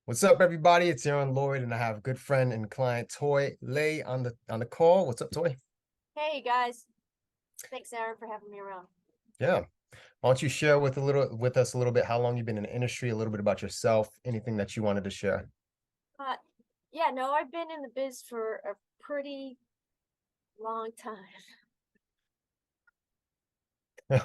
What's up, everybody? It's Aaron Lloyd, and I have good friend and client Toy Lay on the call. What's up, Toy? Hey guys, thanks Aaron for having me around. Yeah. Why don't you share with us a little bit how long you've been in the industry, a little bit about yourself, anything that you wanted to share. Uh, yeah, no, I've been in the biz for a pretty long time.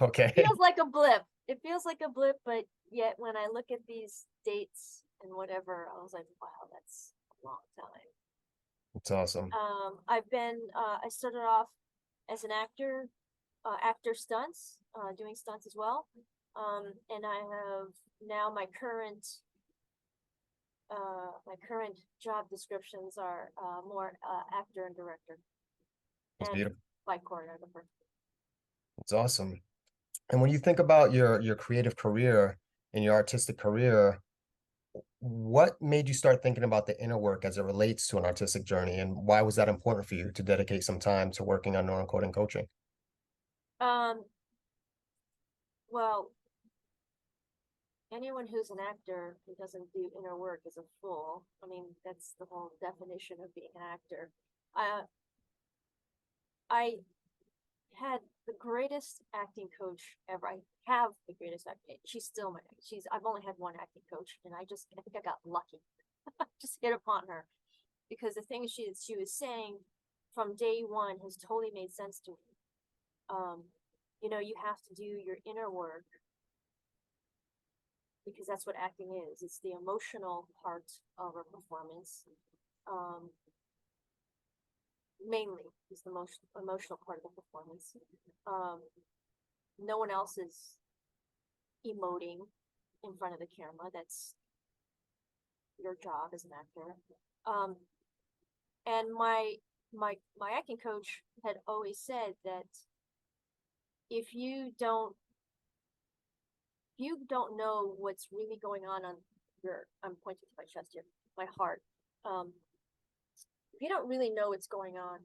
Okay. Feels like a blip. It feels like a blip, but yet when I look at these dates and whatever, I was like, wow, that's a long time. It's awesome. I started off as an actor, actor stunts, doing stunts as well. And I have now my current job descriptions are more actor and director It's and beautiful. flight choreographer. It's awesome. And when you think about your creative career and your artistic career, what made you start thinking about the inner work as it relates to an artistic journey, and why was that important for you to dedicate some time to working on neural coding coaching? Um, well, anyone who's an actor who doesn't do inner work is a fool. I mean, that's the whole definition of being an actor. Uh, I had the greatest acting coach ever. I have the greatest acting. She's still my. She's. I've only had one acting coach, and I think I got lucky. Just hit upon her because the things she was saying from day one has totally made sense to me. Um, you have to do your inner work because that's what acting is. It's the emotional part of a performance. Um, Mainly is the most emotional part of the performance. Um, no one else is emoting in front of the camera. That's your job as an actor. Um, and my acting coach had always said that if you don't know what's really going on your I'm pointing to my chest here, my heart. Um, if you don't really know what's going on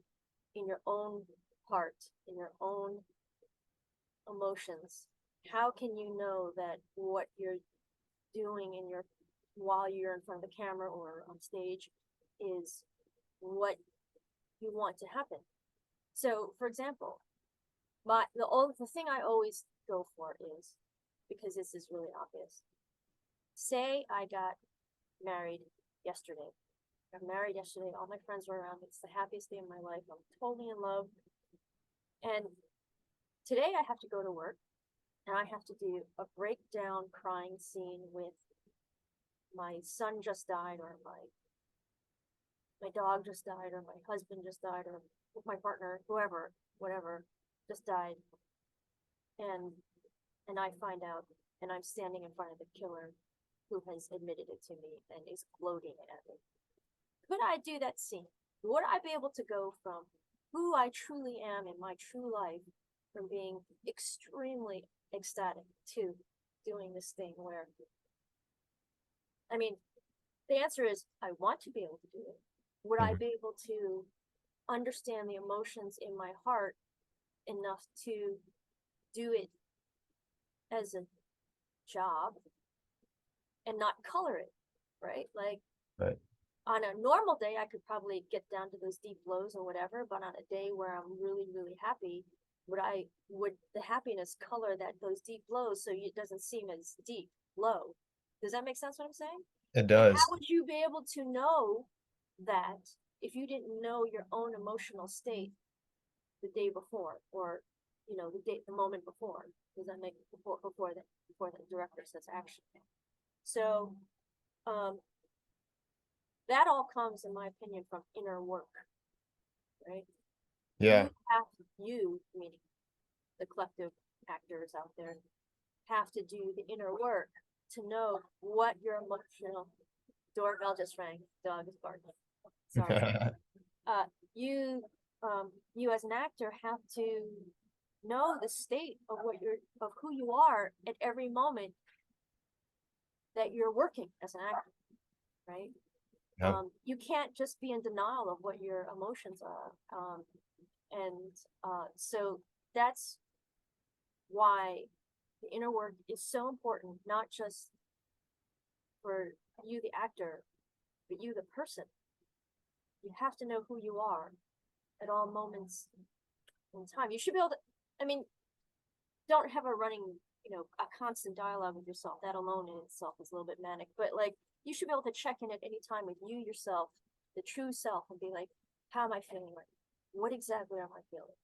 in your own heart, in your own emotions, how can you know that what you're doing in your while you're in front of the camera or on stage is what you want to happen? So, for example, the thing I always go for is because this is really obvious. Say I got married yesterday. I got married yesterday. All my friends were around. It's the happiest day of my life. I'm totally in love. And today I have to go to work and I have to do a breakdown crying scene with my son just died or my dog just died or my husband just died or my partner, whoever, whatever, just died. And and I find out and I'm standing in front of the killer who has admitted it to me and is gloating at me. Could I do that scene? Would I be able to go from who I truly am in my true life from being extremely ecstatic to doing this thing where, I mean, the answer is I want to be able to do it. Would I Mhm. be able to understand the emotions in my heart enough to do it as a job and not color it, right? Like Right. on a normal day, I could probably get down to those deep lows or whatever, but on a day where I'm really, really happy, would the happiness color that those deep lows so it doesn't seem as deep low? Does that make sense what I'm saying? It And how does. would you be able to know that if you didn't know your own emotional state the day before or the moment before? Does that make before the director says action? So um that all comes, in my opinion, from inner work, right? Yeah. Meaning the collective actors out there, have to do the inner work to know what your emotional doorbell just rang. Dog is barking. Sorry. Uh, you, you as an actor have to know the state of of who you are at every moment that you're working as an actor, right? Yep. You can't just be in denial of what your emotions are. And so that's why the inner work is so important, not just for you, the actor, but you, the person. You have to know who you are at all moments in time. You should be able to, I mean, don't have a running, a constant dialogue with yourself. That alone in itself is a little bit manic, but like you should be able to check in at any time with you yourself, the true self, and be like, how am I feeling right now? What exactly am I feeling?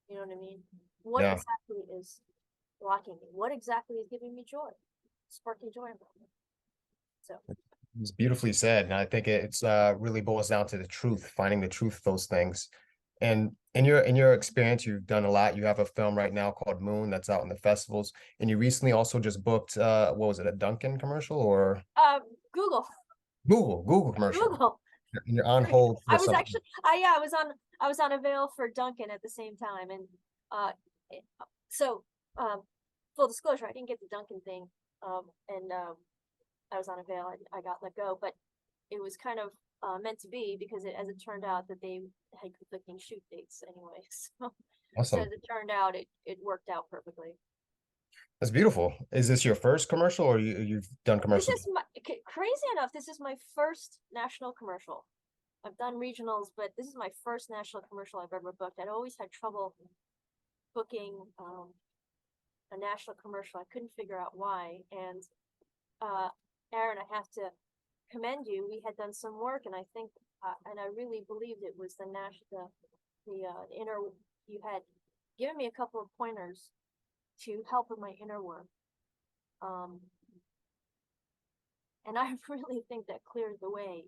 You know what I mean? What Yeah, exactly is blocking me? What exactly is giving me joy? Sparking joy about me. So it's beautifully said. And I think it's really boils down to the truth, finding the truth of those things. And in your experience, you've done a lot. You have a film right now called Moon that's out in the festivals. And you recently also just booked what was it, a Dunkin' commercial or um Google. Google commercial. Google. And you're on hold I for was something. actually yeah, I was on a veil for Duncan at the same time, and uh so full disclosure, I didn't get the Duncan thing, and I was on a veil. I got let go, but it was kind of meant to be because as it turned out that they had conflicting shoot dates anyway. So Awesome. as it turned out, it worked out perfectly. That's beautiful. Is this your first commercial or you've done This commercials? is crazy enough. This is my first national commercial. I've done regionals, but this is my first national commercial I've ever booked. I'd always had trouble booking a national commercial. I couldn't figure out why. And uh, Aaron, I have to commend you. We had done some work, and I think, and I really believed it was the inner. You had given me a couple of pointers to help with my inner work, um, and I really think that cleared the way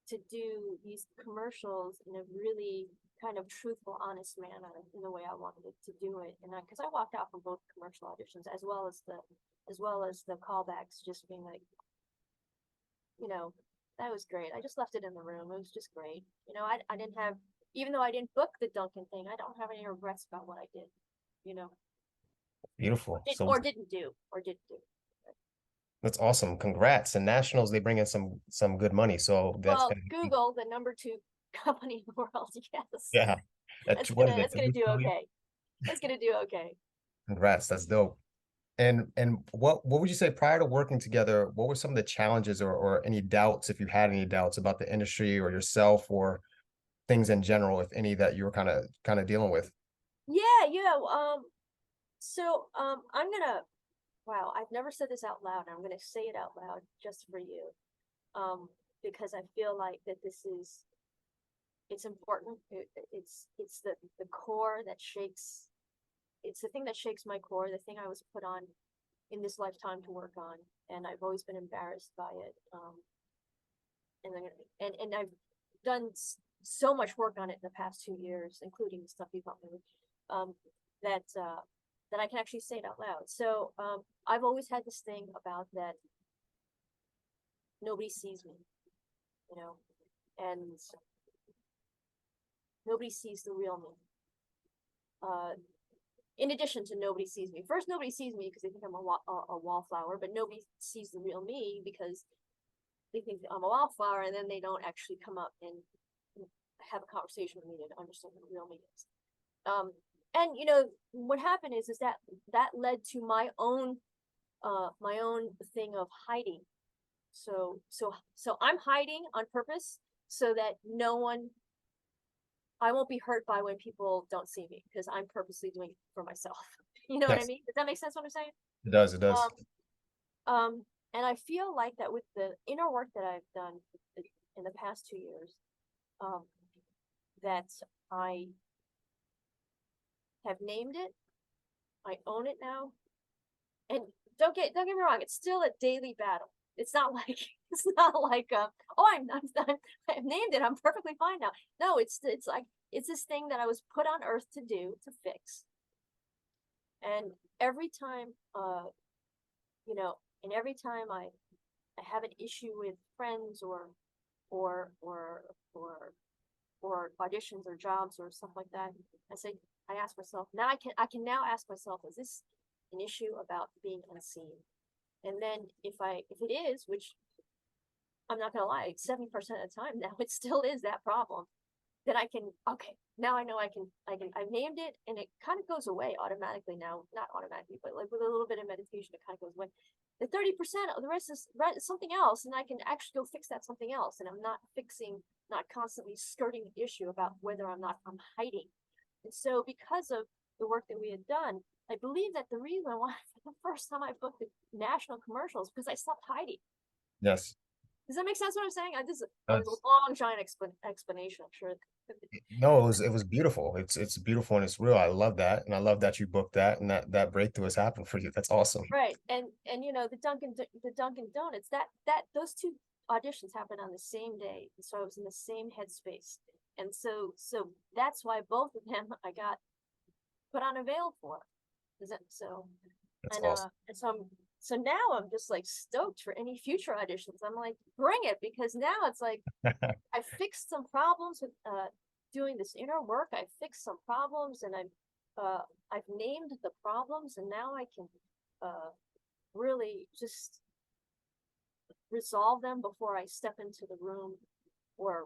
to do these commercials in a really kind of truthful, honest manner in the way I wanted it to do it. And because I walked out from both commercial auditions as well as the callbacks, just being like, you know, that was great. I just left it in the room. It was just great. I didn't have, even though I didn't book the Duncan thing, I don't have any regrets about what I did, you know, Beautiful. So or didn't do. that's awesome. Congrats. And nationals, they bring in some good money. So that's Well, gonna be, Google, the number two company in the world, yes, yeah. What is it? that's gonna do okay. That's gonna do okay. Congrats. That's dope. And what would you say prior to working together, what were some of the challenges or any doubts, if you had any doubts about the industry or yourself or things in general, if any, that you were kind of dealing with? Yeah, I'm gonna, wow, I've never said this out loud. I'm gonna say it out loud just for you. Um, because I feel like that it's important. It's the core that shakes, it's the thing that shakes my core, the thing I was put on in this lifetime to work on. And I've always been embarrassed by it. And I've done so much work on it in the past 2 years, including the stuff you've helped me with, um, that I can actually say it out loud. So I've always had this thing about that nobody sees me, you know, and nobody sees the real me. In addition to nobody sees me. First, nobody sees me because they think I'm a wallflower, but nobody sees the real me because they think I'm a wallflower, and then they don't actually come up and have a conversation with me to understand what the real me is. And what happened is that led to my own thing of hiding. So I'm hiding on purpose so that I won't be hurt by when people don't see me because I'm purposely doing it for myself. You know what I Yes, mean? Does that make sense what I'm saying? it does. It does. And I feel like that with the inner work that I've done in the past 2 years, um, that I have named it. I own it now. And don't get me wrong, it's still a daily battle. It's not like it's not like oh I've named it, I'm perfectly fine now. No, it's like it's this thing that I was put on earth to do, to fix. And every time and every time I have an issue with friends or or or or auditions or jobs or stuff like that, I ask myself, now I can now ask myself, is this an issue about being unseen? And then if it is, which I'm not gonna lie, 70% of the time now it still is that problem, then okay, now I know I've named it, and it kind of goes away automatically now. Not automatically, but like with a little bit of meditation, it kind of goes away. The 30% of the rest is something else, and I can actually go fix that something else, and I'm not constantly skirting the issue about whether I'm hiding. And so because of the work that we had done, I believe that the reason why for the first time I booked the national commercials because I stopped hiding. Yes. Does that make sense what I'm saying? That was Does. a long giant explanation, I'm sure. No, it was beautiful. It's beautiful and it's real. I love that. And I love that you booked that and that breakthrough has happened for you. That's awesome. Right, and the Dunkin' Donuts, those two auditions happened on the same day, and so I was in the same headspace, and so that's why both of them I got put on a veil for. Is it so? That's And awesome. so now I'm just like stoked for any future auditions. I'm like, bring it, because now it's like I fixed some problems with doing this inner work. I fixed some problems, and I've named the problems, and now I can uh really just resolve them before I step into the room or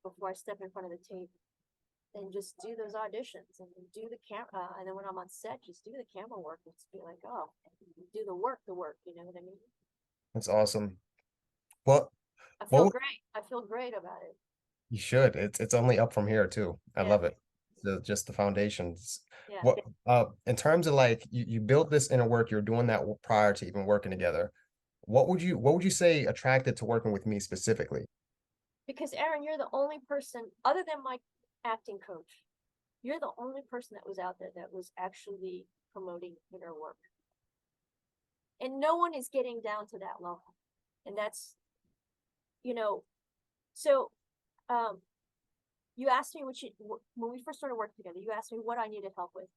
before I step in front of the tape, and just do those auditions and do the camera. And then when I'm on set, just do the camera work and just be like, oh, do the work. You know what I mean? That's awesome. Well, I what feel would great. I feel great about it. you should. It's only up from here too. I Yeah, love it. Just the foundations. yeah. What in terms of like you built this inner work, you're doing that prior to even working together. What would you say attracted to working with me specifically? Because Aaron, you're the only person, other than my acting coach, you're the only person that was out there that was actually promoting inner work. And no one is getting down to that level. And that's, you know, so um you asked me when we first started working together, you asked me what I needed help with.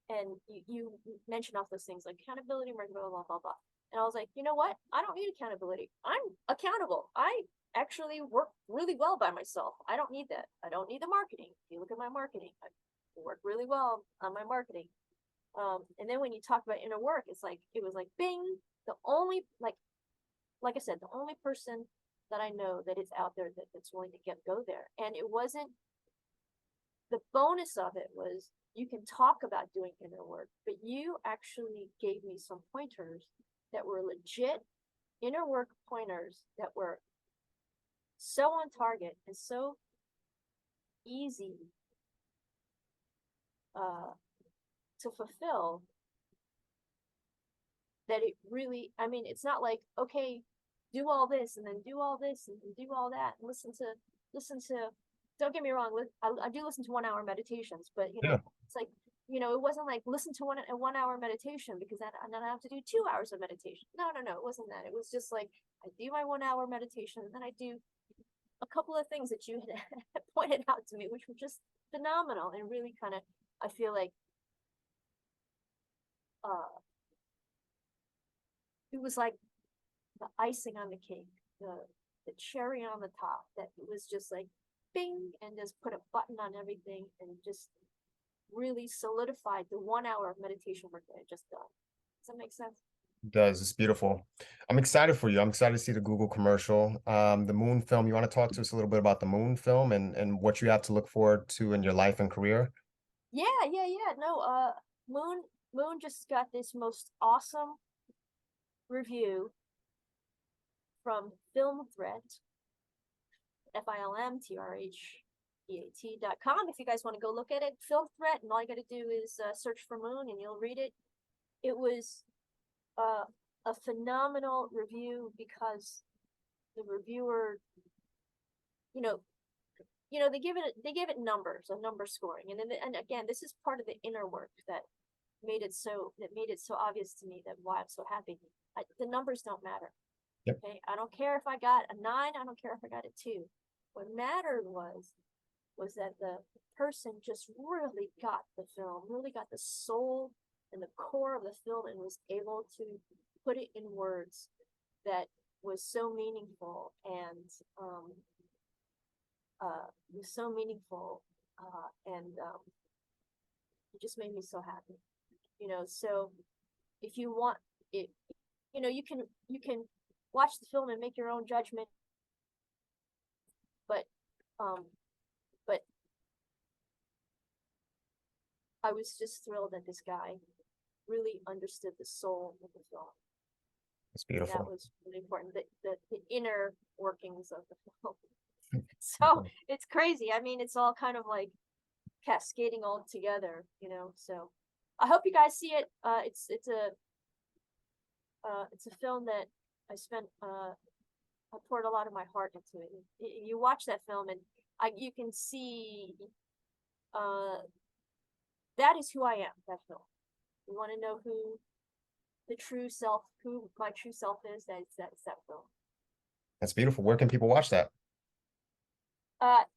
And you mentioned all those things like accountability, blah, blah, blah, blah, blah. And I was like, you know what? I don't need accountability. I'm accountable. I actually work really well by myself. I don't need that. I don't need the marketing. If you look at my marketing, I work really well on my marketing. And then when you talk about inner work, it was like bing. The only like I said, the only person that I know that is out there that's willing to go there. And it wasn't, the bonus of it was you can talk about doing inner work, but you actually gave me some pointers that were legit inner work pointers that were so on target and so easy uh, to fulfill that it really, I mean, it's not like, okay, do all this and then do all this and do all that and listen to, don't get me wrong, I do listen to 1 hour meditations, but Yeah. it's like, it wasn't like listen to a 1 hour meditation because then I have to do 2 hours of meditation. No, no, no, it wasn't that. It was just like, I do my 1 hour meditation and then I do a couple of things that you had pointed out to me, which were just phenomenal and really kind of, I feel like, uh, it was like the icing on the cake, the cherry on the top. That it was just like bing, and just put a button on everything, and just really solidified the 1 hour of meditation work that I just done. Does that make sense? It does. It's beautiful. I'm excited for you. I'm excited to see the Google commercial. The Moon film. You want to talk to us a little bit about the Moon film and what you have to look forward to in your life and career? Yeah, yeah, yeah. No, Moon Moon just got this most awesome review from Film Threat, FILMTRHEAT.com. If you guys want to go look at it, Film Threat, and all you got to do is search for Moon and you'll read it. It was uh, a phenomenal review because the reviewer, you know, they give it numbers, a number scoring, and again, this is part of the inner work that made it so obvious to me that why I'm so happy. The numbers don't matter. Yep. Okay, I don't care if I got a 9. I don't care if I got a 2. What mattered was that the person just really got the film, really got the soul and the core of the film, and was able to put it in words that was so meaningful and was so meaningful and it just made me so happy. So if you want it, you can watch the film and make your own judgment, but um but I was just thrilled that this guy really understood the soul of the film. It's That beautiful. was really important, the inner workings of the film. So it's crazy. I mean, it's all kind of like cascading all together, you know. So I hope you guys see it. It's a film that I poured a lot of my heart into it. You watch that film and you can see uh that is who I am, that film. You want to know who my true self is, that's that film. That's beautiful. Where can people watch that?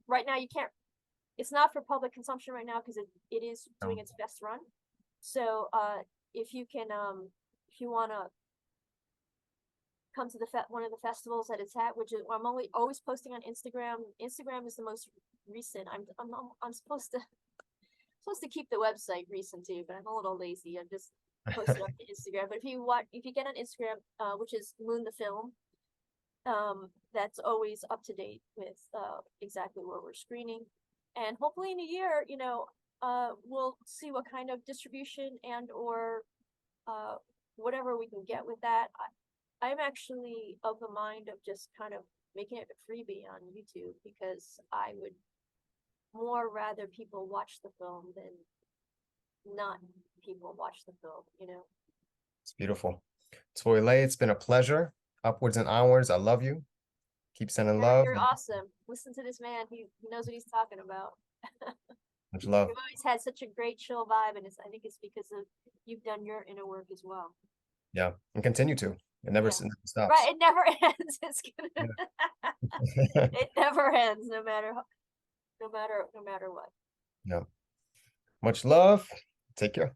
Right now you can't, it's not for public consumption right now because it is doing its best run. So if you can if you want to come to one of the festivals that it's at, which is I'm always posting on Instagram. Instagram is the most recent. I'm supposed to keep the website recent too, but I'm a little lazy. I'm just posted up to Instagram. But if you get on Instagram, which is Moon the Film, that's always up to date with exactly where we're screening. And hopefully in a year, you know, we'll see what kind of distribution and or whatever we can get with that. I'm actually of the mind of just kind of making it a freebie on YouTube because I would more rather people watch the film than not people watch the film, you know. It's beautiful. Toyle, it's been a pleasure. Upwards and onwards. I love you. Keep sending love. You're awesome. Listen to this man. He knows what he's talking about. Much love. You've always had such a great chill vibe, and I think it's because of you've done your inner work as well. Yeah, and continue to. It never, Yeah. never stops. Right, it never ends. It's gonna Yeah. it never ends, no matter what. Yeah. Much love. Take care.